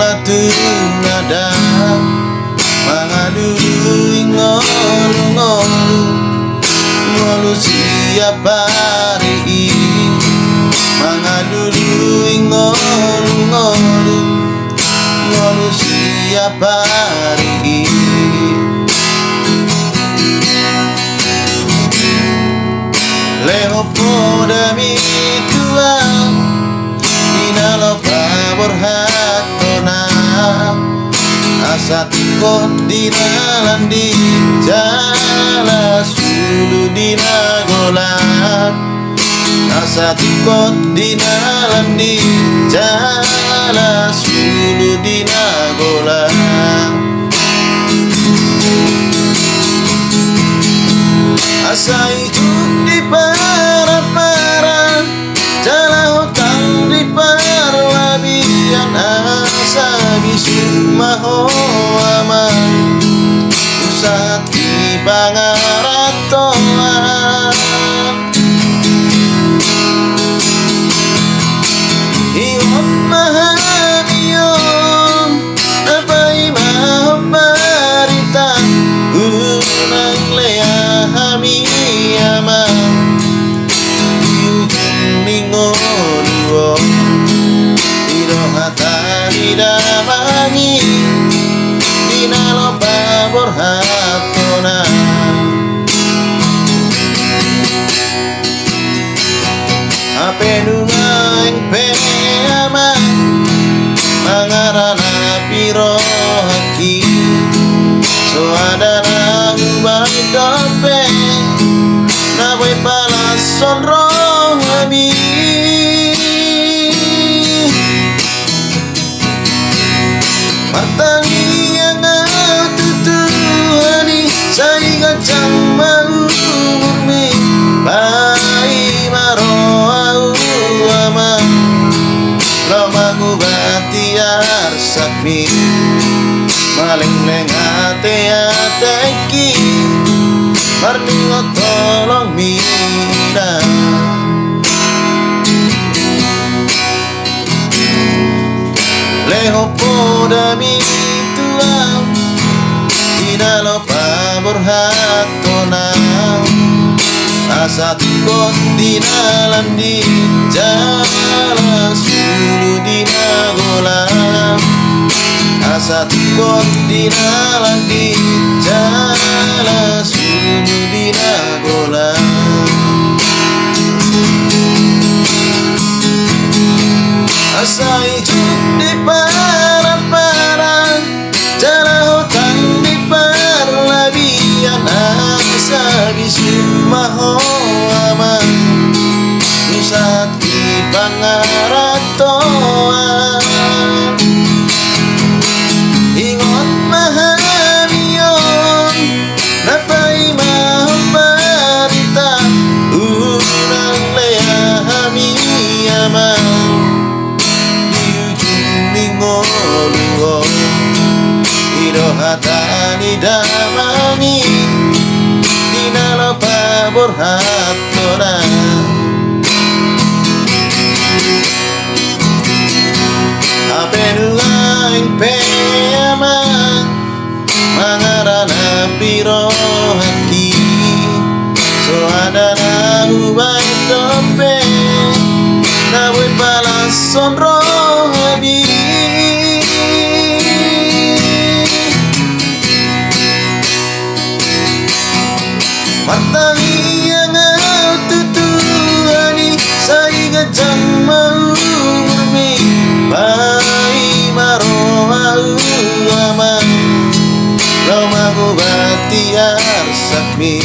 batu nada mengadui ngolu siapa hari mengadui ngolu siapa hari leho poda mi tuang dinalo pabor hatona asat kot dinalan di jala sulu dinagolan asat kot dinalan di jala sulu dinagolan asa hidup di para-para jala hutang di perlabian asa bisu maho aman usah di pangaratoan iwat mahaniyon napai maho parita unang leahami aman ujung ningoduo hatani damangi dinalo pabor hatona ape nungaing peama mangarana piro haki so adana ubah dope nawe palas sonro abi Martangi yang tutuhani saya gacang mengumurmi pai maro aman lo mengubati arsakmi maling-leng ate-ateki marningo tolong mina leho poda mi tuang dinalo pabor hatona asat kot dinalan di jala sulu dinagolan asat kot dinalan di jala sulu dinagolan asa hidup di para-para jala hutang di perlabian asa bisu maho aman usat di pangaratoan ingot mahaniyon napai maho parita unang leahami aman ngoluo iro hatani damangi dinalo pabor hatona ape nuaing peama mangarana piro haki so adana ubah dope nawe palas sonro abi Martangi yang tutuhani saya gacang mengumurmi pai maro aman lo mengubati arsakmi